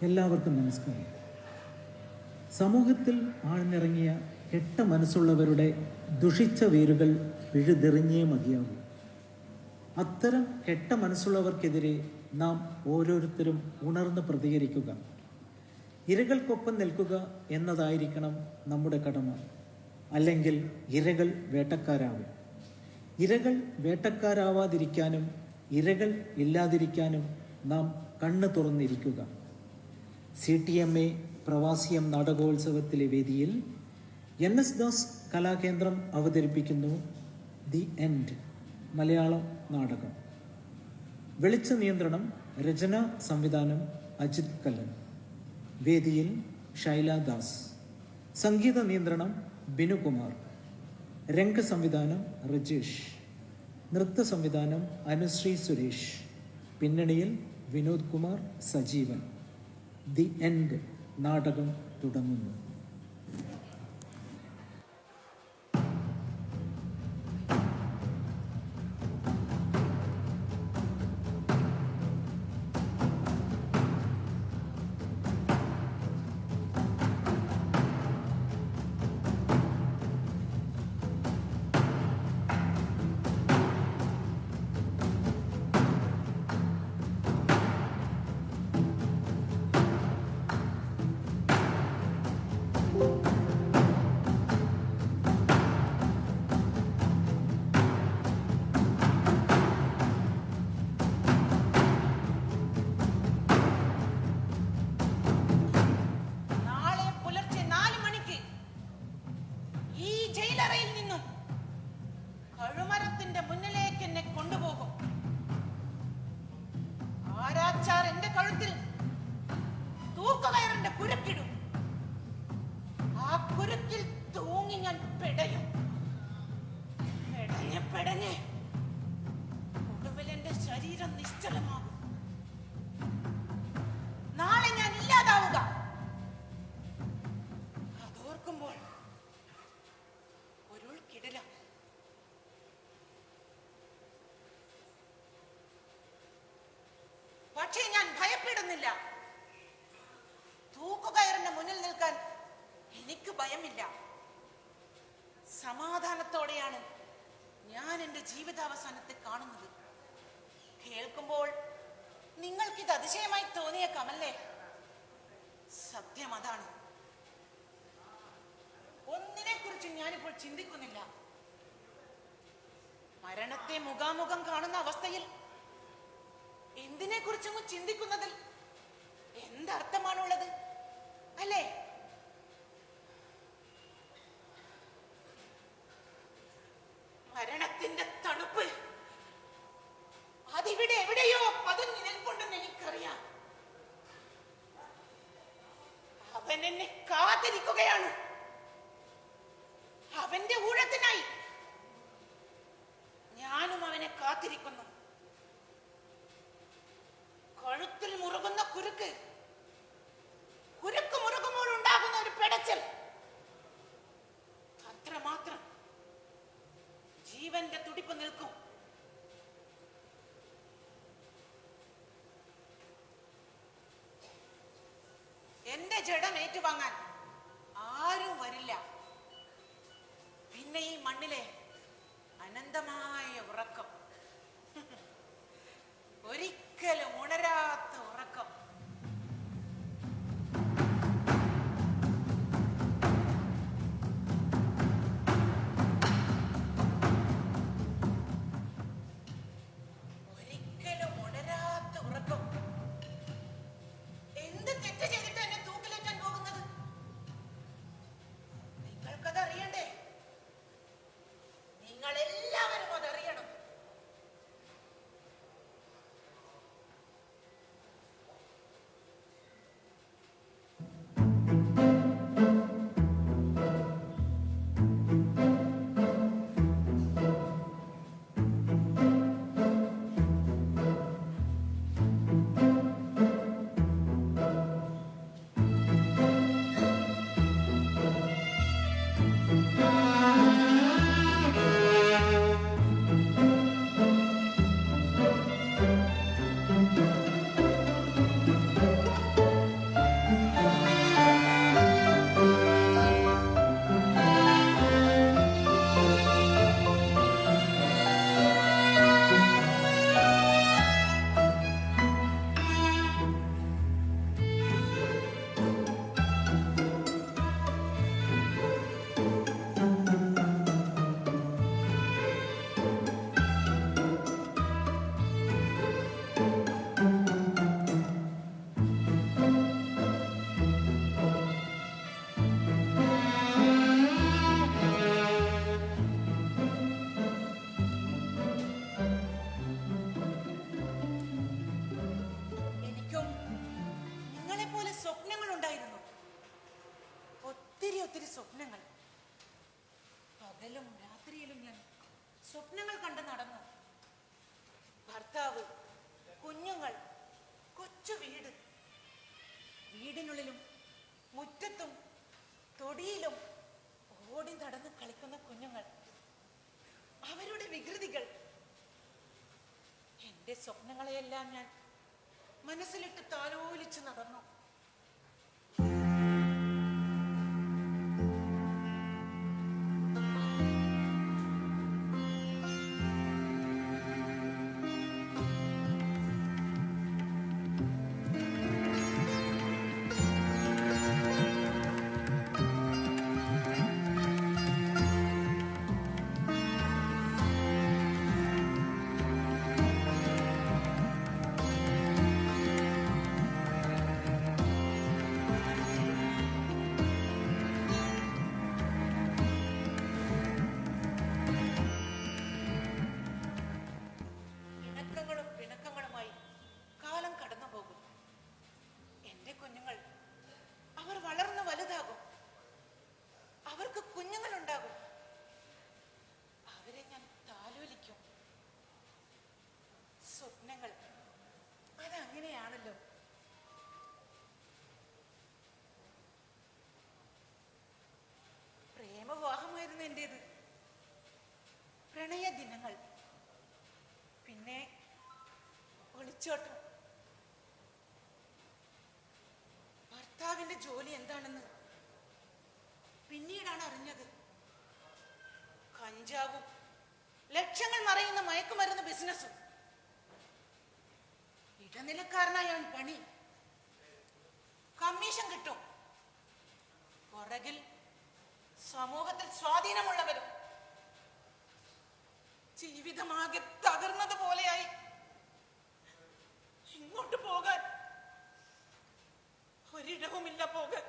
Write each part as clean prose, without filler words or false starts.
എല്ലാവർക്കും നമസ്കാരം. സമൂഹത്തിൽ ആഴ്ന്നിറങ്ങിയ കെട്ട മനസ്സുള്ളവരുടെ ദുഷിച്ച വേരുകൾ പിഴുതെറിഞ്ഞേ മതിയാകൂ. അത്തരം കെട്ട മനസ്സുള്ളവർക്കെതിരെ നാം ഓരോരുത്തരും ഉണർന്ന് പ്രതികരിക്കുക, ഇരകൾക്കൊപ്പം നിൽക്കുക എന്നതായിരിക്കണം നമ്മുടെ കടമ. അല്ലെങ്കിൽ ഇരകൾ വേട്ടക്കാരാവും. ഇരകൾ വേട്ടക്കാരാവാതിരിക്കാനും ഇരകൾ ഇല്ലാതിരിക്കാനും നാം കണ്ണ് തുറന്നിരിക്കുക. CTMA പ്രവാസിയം നാടകോത്സവത്തിലെ വേദിയിൽ NS ദാസ് കലാകേന്ദ്രം അവതരിപ്പിക്കുന്നു ദി എൻഡ് മലയാളം നാടകം. വെളിച്ച നിയന്ത്രണം, രചന, സംവിധാനം അജിത് കല്ലൻ. വേദിയിൽ ശൈല ദാസ്. സംഗീത നിയന്ത്രണം ബിനുകുമാർ. രംഗ സംവിധാനം രജേഷ്. നൃത്ത സംവിധാനം അനുശ്രീ സുരേഷ്. പിന്നണിയിൽ വിനോദ് കുമാർ സജീവൻ. ദി എൻഡ് നാടകം തുടങ്ങുന്നു. ശരീരം നിശ്ചലമാകും. നാളെ ഞാൻ ഇല്ലാതാവുക. അതോർക്കുമ്പോൾ ഒരു കിടല. പക്ഷേ ഞാൻ ഭയപ്പെടുന്നില്ല. തൂക്കുകയറിന്റെ മുന്നിൽ നിൽക്കാൻ എനിക്ക് ഭയമില്ല. സമാധാനത്തോടെയാണ് ഞാൻ എൻ്റെ ജീവിതാവസാനത്തെ കാണുന്നത്. കേൾക്കുമ്പോൾ നിങ്ങൾക്കിത് അതിശയമായി തോന്നിയേക്കാമല്ലേ? സത്യം അതാണ്. ഒന്നിനെ കുറിച്ച് ഞാനിപ്പോൾ ചിന്തിക്കുന്നില്ല. മരണത്തെ മുഖാമുഖം കാണുന്ന അവസ്ഥയിൽ എന്തിനെ കുറിച്ചും ചിന്തിക്കുന്നതിൽ എന്തർത്ഥമാണുള്ളത്, അല്ലേ? മരണത്തിന്റെ തണുപ്പ് അതിവിടെ എവിടെയോ പതുങ്ങി നിൽപ്പുണ്ടെന്ന് എനിക്കറിയാം. അവൻ എന്നെ കാത്തിരിക്കുകയാണ്. അവന്റെ ഊഴത്തിനായി ഞാനും അവനെ കാത്തിരിക്കുന്നു. കഴുത്തിൽ മുറുകുന്ന കുരുക്ക് മുറുകുമ്പോൾ ഉണ്ടാകുന്ന ഒരു പിടച്ചൽ, അത്രമാത്രം ജീവന്റെ തുടിപ്പ് നിൽക്കും. എന്റെ ജഡം ഏറ്റുവാങ്ങാൻ ആരും വരില്ല. പിന്നെ ഈ മണ്ണിലെ അനന്തമായ ഉറക്കം, ഒരിക്കലും ഉണരാത്ത ഉറക്കം. വീടിനുള്ളിലും മുറ്റത്തും തൊടിയിലും ഓടി നടന്ന് കളിക്കുന്ന കുഞ്ഞുങ്ങൾ, അവരുടെ വികൃതികൾ. എന്റെ സ്വപ്നങ്ങളെയെല്ലാം ഞാൻ മനസ്സിലിട്ട് താലോലിച്ച് നടന്നു. അതങ്ങനെയാണല്ലോ. പ്രേമവിവാഹമായിരുന്നു എന്റേത്. പ്രണയ ദിനങ്ങൾ, പിന്നെ ഒളിച്ചോട്ടം. ഭർത്താവിന്റെ ജോലി എന്താണെന്ന് പിന്നീടാണ് അറിഞ്ഞത്. കഞ്ചാവും ലക്ഷങ്ങൾ മറയുന്ന മയക്കുമരുന്ന് ബിസിനസ്സും. ഇടനിലക്കാരനായ പണി, കമ്മീഷൻ കിട്ടും. പുറകിൽ സമൂഹത്തിൽ സ്വാധീനമുള്ളവരും. ജീവിതമാകെ തകർന്നതുപോലെയായി. ഇങ്ങോട്ട് പോകാൻ ഒരിടവുമില്ല. പോകാൻ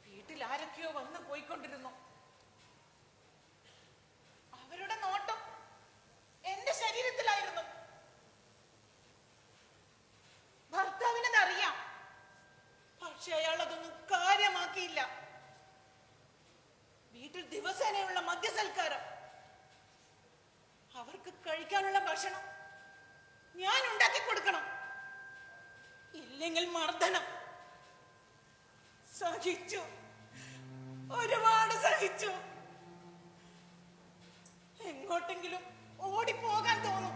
വീട്ടിൽ ആരൊക്കെയോ വന്ന് പോയിക്കൊണ്ടിരുന്നു. അവരുടെ നോട്ടം എന്റെ ശരീരത്തിലായിരുന്നു. ഭർത്താവിനതറിയാം, പക്ഷെ അയാൾ അതൊന്നും കാര്യമാക്കിയില്ല. വീട്ടിൽ ദിവസേനയുള്ള മദ്യസൽക്കാരം, അവർക്ക് കഴിക്കാനുള്ള ഭക്ഷണം ഞാൻ ഉണ്ടാക്കി കൊടുക്കണം, ഇല്ലെങ്കിൽ മർദ്ദനം. സഹിച്ചു, ഒരുപാട് സഹിച്ചു. എങ്ങോട്ടെങ്കിലും ഓടിപ്പോകാൻ തോന്നും.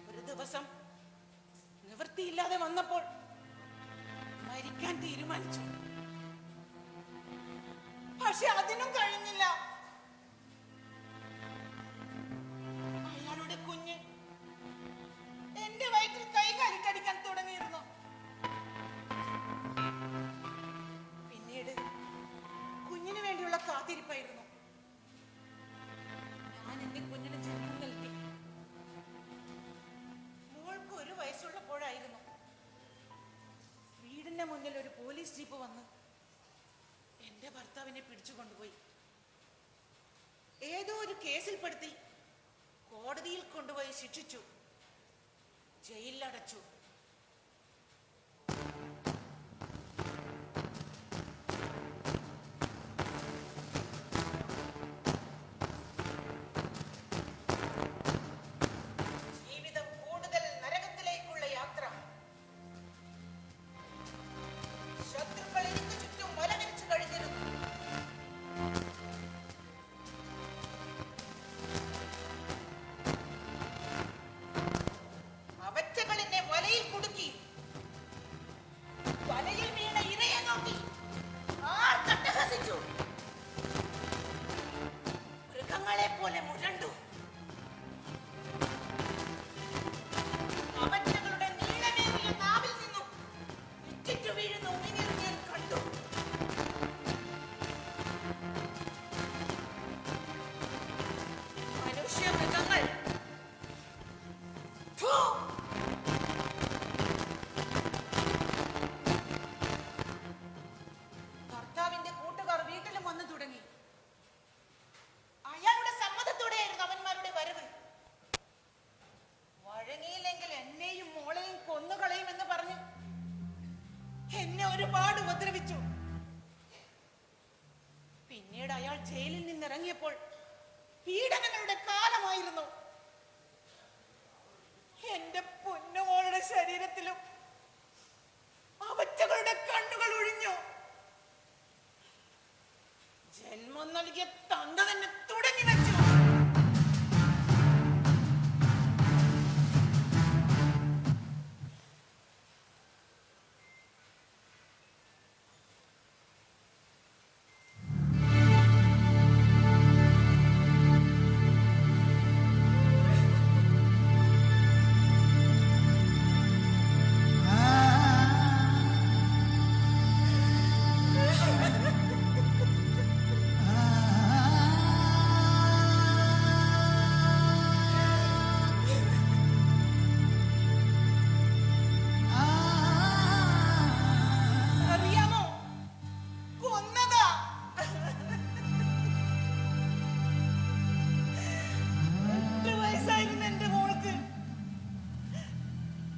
ഒരു ദിവസം നിവൃത്തിയില്ലാതെ വന്നപ്പോൾ മരിക്കാൻ തീരുമാനിച്ചു. പക്ഷെ അതിനും കഴിഞ്ഞില്ല. അയാളുടെ കുഞ്ഞ് എന്റെ വയറ്റിൽ കൈകാലിട്ടടിക്കാൻ തുടങ്ങിയിരുന്നു. പിന്നീട് കുഞ്ഞിന് വേണ്ടിയുള്ള കാത്തിരിപ്പായിരുന്നു. ഞാൻ എന്റെ കുഞ്ഞിന് ജന്മം നൽകി. മോൾക്ക് 1 വയസ്സുള്ളപ്പോഴായിരുന്നു വീടിന്റെ മുന്നിൽ ഒരു പോലീസ് ജീപ്പ് വന്ന് എന്റെ ഭർത്താവിനെ പിടിച്ചുകൊണ്ടുപോയി. ഏതോ ഒരു കേസിൽപ്പെടുത്തി കോടതിയിൽ കൊണ്ടുപോയി ശിക്ഷിച്ചു, ജയിലിലടച്ചു. ജീവിതം കൂടുതൽ നരകത്തിലേക്കുള്ള യാത്ര. ശത്രുക്കൾ എനിക്ക് ചുറ്റും വലവിരിച്ചു കഴിഞ്ഞിരുന്നു. അവറ്റകൾ എന്നെ വലയിൽ കുടുക്കി. വലയിൽ വീണ ഇരയെ നോക്കി ആർത്തട്ടഹസിച്ചു. മൃഗങ്ങളെ പോലെ മുരണ്ടു. അവറ്റകളുടെ നീളമേറിയ നാവിൽ നിന്നും ഇറ്റിറ്റു വീഴുന്ന ഉമിനീർ ഞാൻ കണ്ടു. മനുഷ്യ മൃഗങ്ങൾ. ഫു! ഭർത്താവിന്റെ കൂട്ടുകാർ വീട്ടിലും വന്നു തുടങ്ങി. അയാളുടെ സമ്മതത്തോടെയായിരുന്നു അവന്മാരുടെ വരവ്. വഴങ്ങിയില്ലെങ്കിൽ എന്നെയും മോളെയും കൊന്നുകളയുമെന്ന് പറഞ്ഞു എന്നെ ഒരുപാട് ഉപദ്രവിച്ചു. പിന്നീട് അയാൾ ജയിലിൽ നിന്നിറങ്ങിയപ്പോൾ പീഡനങ്ങളുടെ കാലമായിരുന്നു. എന്റെ പൊന്നുമോളുടെ ശരീരത്തിലും അവറ്റകളുടെ കണ്ണുകൾ ഒഴിഞ്ഞു. ജന്മം നൽകിയ തന്ത തന്നെ തുടങ്ങി വെച്ചു.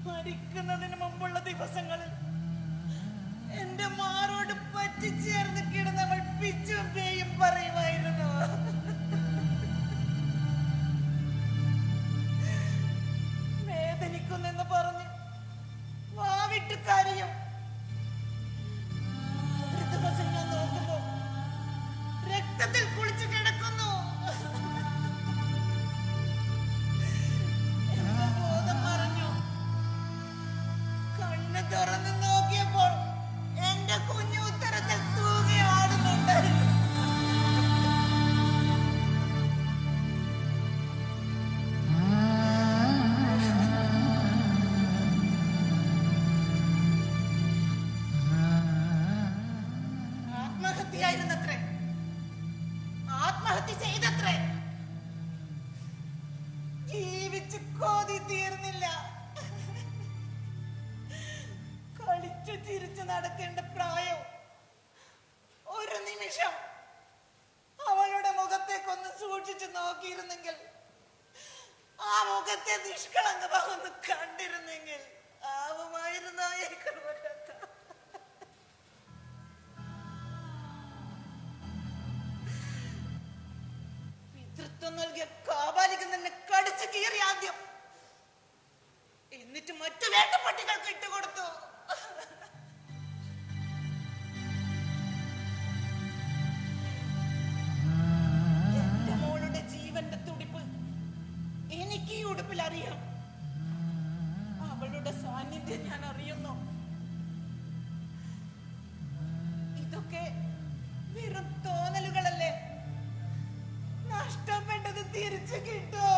മരിക്കുന്നതിന് മുമ്പുള്ള ദിവസങ്ങളിൽ എന്റെ മാറോട് പറ്റിച്ചേർന്ന് കിടന്നവൾ പിച്ചും പേയും പറയുമായിരുന്നു. വേദനിക്കുന്നെന്ന് പറഞ്ഞ് വാവിട്ട് കരയും. ഒരു ദിവസം ഞാൻ നോക്കുമ്പോ രക്തത്തിൽ കുളിച്ചു കിടക്കുന്നു. തുറന്നു നോക്കിയപ്പോൾ എന്റെ കുഞ്ഞു ഉത്തരത്തിൽ തൂങ്ങി ആടുന്നുണ്ടായിരുന്നു. ആത്മഹത്യയായിരുന്നത്രേ. ആത്മഹത്യ ചെയ്തത്രേ. ജീവിച്ച് കൊതി തീർന്നില്ല. കളിച്ചു ചിരിച്ചു നടക്കേണ്ട പ്രായം. ഒരു നിമിഷം അവളുടെ മുഖത്തേക്കൊന്ന് സൂക്ഷിച്ചു നോക്കിയിരുന്നെങ്കിൽ, ആ മുഖത്തെ നിഷ്കളങ്കമാവൊന്ന് കണ്ടിരുന്നെങ്കിൽ ആവുമായിരുന്നു. പിതൃത്വം നൽകിയ കാബാലികൻ തന്നെ കടിച്ചു കീറി ആദ്യം, എന്നിട്ട് മറ്റു വേട്ടപ്പട്ടികൾക്ക് ഇട്ടുകൊടുത്തു. എന്റെ മോളുടെ ജീവന്റെ തുടിപ്പ് എനിക്ക് ഈ ഉടുപ്പിൽ അറിയാം. അവളുടെ സാന്നിധ്യം ഞാൻ അറിയുന്നു. ഇതൊക്കെ വെറും തോന്നലുകളല്ലേ? നഷ്ടപ്പെട്ടത് തിരിച്ചു കിട്ടോ?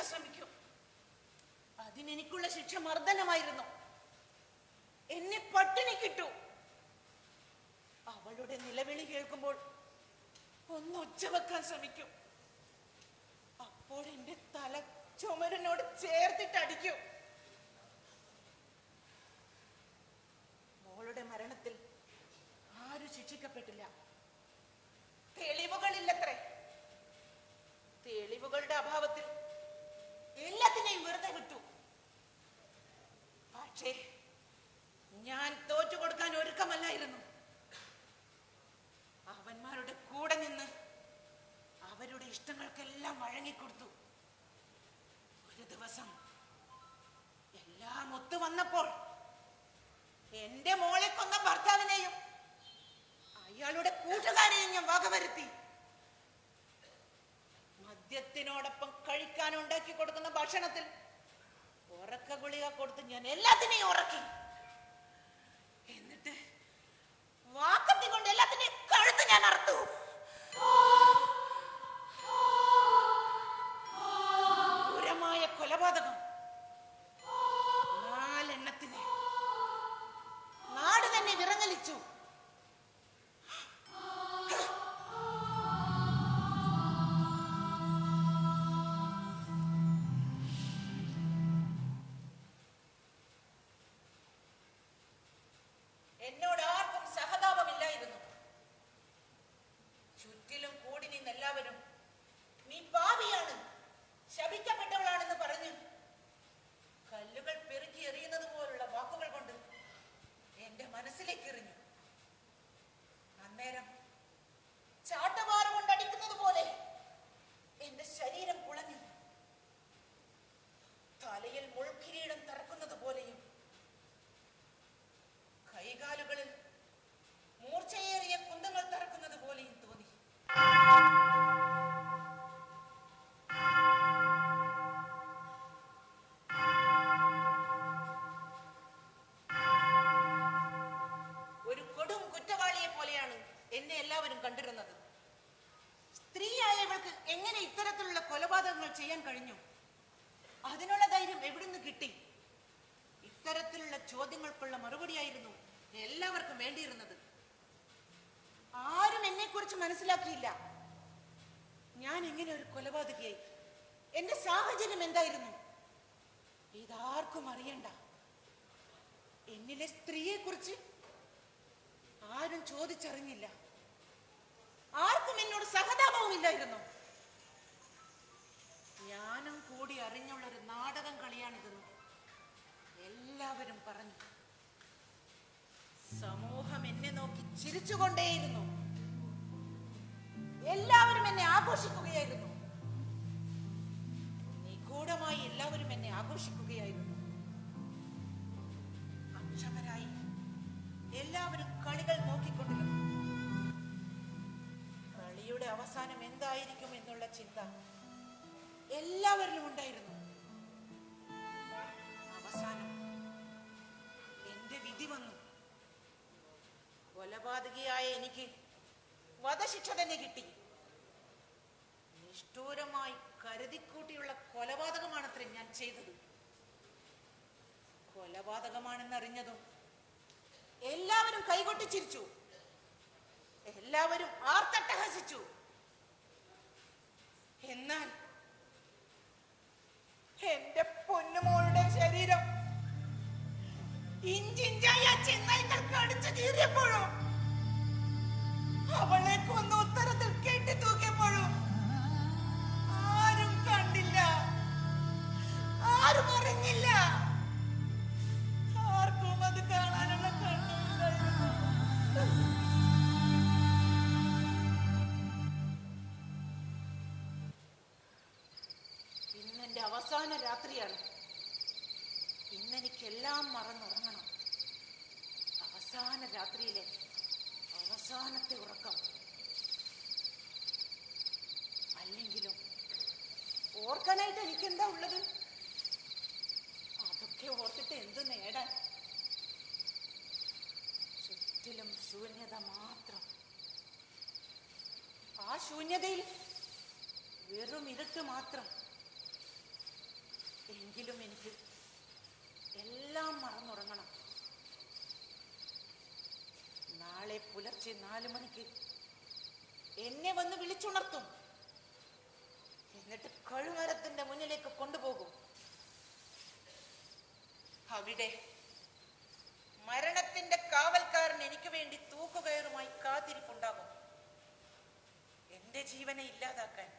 ശ്രമിക്കും. അതിനെനിക്കുള്ള ശിക്ഷ മർദ്ദനമായിരുന്നു. എന്നെ പട്ടിണി കിട്ടു. അവളുടെ നിലവിളി കേൾക്കുമ്പോൾ ഒന്ന് ഒച്ചവെക്കാൻ ശ്രമിക്കും. അപ്പോൾ എന്റെ തല ചുമരിനോട് ചേർത്തിട്ടടിക്കും. മോളുടെ മരണത്തിൽ ആരും ശിക്ഷിക്കപ്പെട്ടില്ല. തെളിവുകളില്ലത്രേ. തെളിവുകളുടെ അഭാവത്തിൽ എല്ലാത്തിനെയും വെറുതെ വിട്ടു. പക്ഷേ ഞാൻ തോറ്റു കൊടുക്കാൻ ഒരുക്കമല്ലായിരുന്നു. അവന്മാരുടെ കൂടെ നിന്ന് അവരുടെ ഇഷ്ടങ്ങൾക്കെല്ലാം വഴങ്ങിക്കൊടുത്തു. ഒരു ദിവസം എല്ലാം ഒത്തു വന്നപ്പോൾ എന്റെ മോളെ കൊന്ന ഭർത്താവിനെയും അയാളുടെ കൂട്ടുകാരെയും ഞാൻ വകവരുത്തി. മദ്യത്തിനോടൊപ്പം കഴിക്കാൻ ഉണ്ടാക്കി കൊടുക്കുന്ന ഭക്ഷണത്തിൽ ഉറക്ക ഗുളിക കൊടുത്ത് ഞാൻ എല്ലാത്തിനെയും ഉറക്കി. എന്നിട്ട് വാക്കത്തി കൊണ്ട് എല്ലാത്തിനെയും കഴുത്ത് ഞാൻ അറുത്തു. ക്രൂരമായ കൊലപാതകം. 4 എണ്ണത്തിന് നാട് തന്നെ വിറങ്ങലിച്ചു. എന്നോട് ആർക്കും സഹതാപമില്ലായിരുന്നു. എല്ലാവരും കണ്ടിരുന്നത്. സ്ത്രീയായവൾക്ക് എങ്ങനെ ഇത്തരത്തിലുള്ള കൊലപാതകങ്ങൾ ചെയ്യാൻ കഴിഞ്ഞു? അതിനുള്ള ധൈര്യം എവിടുന്ന് കിട്ടി? ഇത്തരത്തിലുള്ള ചോദ്യങ്ങൾക്കുള്ള മറുപടിയായിരുന്നു എല്ലാവർക്കും വേണ്ടിയിരുന്നത്. ആരും എന്നെ കുറിച്ച് മനസ്സിലാക്കിയില്ല. ഞാൻ എങ്ങനെ ഒരു കൊലപാതകയായി? എന്റെ സാഹചര്യം എന്തായിരുന്നു? ഇതാർക്കും അറിയണ്ട. എന്നിലെ സ്ത്രീയെ കുറിച്ച് ആരും ചോദിച്ചറിഞ്ഞില്ല. ആർക്കും എന്നോട് സഹതാപവും ഇല്ലായിരുന്നു. ഞാനും കൂടി അറിഞ്ഞുള്ളൊരു നാടകം കളിയാണിതെന്ന് എല്ലാവരും പറഞ്ഞു. സമൂഹം എന്നെ നോക്കി ചിരിച്ചുകൊണ്ടേയിരുന്നു. എല്ലാവരും എന്നെ ആഘോഷിക്കുകയായിരുന്നു. നിഗൂഢമായി എല്ലാവരും എന്നെ ആഘോഷിക്കുകയായിരുന്നു. അക്ഷമരായി എല്ലാവരും കളികൾ നോക്കിക്കൊണ്ടിരുന്നു. കളിയുടെ അവസാനം എന്തായിരിക്കും എന്നുള്ള ചിന്ത എല്ലാവരിലും ഉണ്ടായിരുന്നു. അവസാനം എന്റെ വിധി വന്നു. കൊലപാതകിയായ എനിക്ക് വധശിക്ഷ തന്നെ കിട്ടി. നിഷ്ഠൂരമായി കരുതിക്കൂട്ടിയുള്ള കൊലപാതകമാണത്രേ ഞാൻ ചെയ്തത്. കൊലപാതകമാണെന്നറിഞ്ഞതും എല്ലാവരും കൈകൊട്ടി ചിരിച്ചു. എല്ലാവരും ആർത്തട്ടഹസിച്ചു. എന്നാൽ എന്റെ പൊന്നുമോളുടെ ശരീരം ഇഞ്ചിഞ്ചായി ആ ചെന്നായ്ക്കൾ കടിച്ചു കീറിയപ്പോഴും, അവളെ കൊന്ന ഉത്തരത്തിൽ കെട്ടി തൂക്കിയപ്പോഴും ആരും കണ്ടില്ല, ആരും അറിഞ്ഞില്ല. ആർക്കും അത് കാണാനുള്ള കണ്ണുണ്ടായിരുന്നു. ഇന്നെന്റെ അവസാന രാത്രിയാണ്. ഇന്നെനിക്കെല്ലാം മറന്നുറങ്ങണം. അവസാന രാത്രിയിലെ അവസാനത്തെ ഉറക്കം. അല്ലെങ്കിലും ഓർക്കാനായിട്ട് എനിക്കെന്താ ഉള്ളത്? അതൊക്കെ ഓർത്തിട്ട് എന്ത് നേടാൻ? ചുറ്റിലും ശൂന്യത മാത്രം. ആ ശൂന്യതയിൽ വെറും ഇരുട്ട് മാത്രം. എങ്കിലും എനിക്ക് എല്ലാം മറന്നുറങ്ങണം. നാളെ പുലർച്ചെ 4 മണിക്ക് എന്നെ വന്ന് വിളിച്ചുണർത്തും. എന്നിട്ട് കഴുമരത്തിന്റെ മുന്നിലേക്ക് കൊണ്ടുപോകും. അവിടെ മരണത്തിന്റെ കാവൽക്കാരൻ എനിക്ക് വേണ്ടി തൂക്കുകയറുമായി കാത്തിരിപ്പുണ്ടാകും. എന്റെ ജീവനെ ഇല്ലാതാക്കാൻ.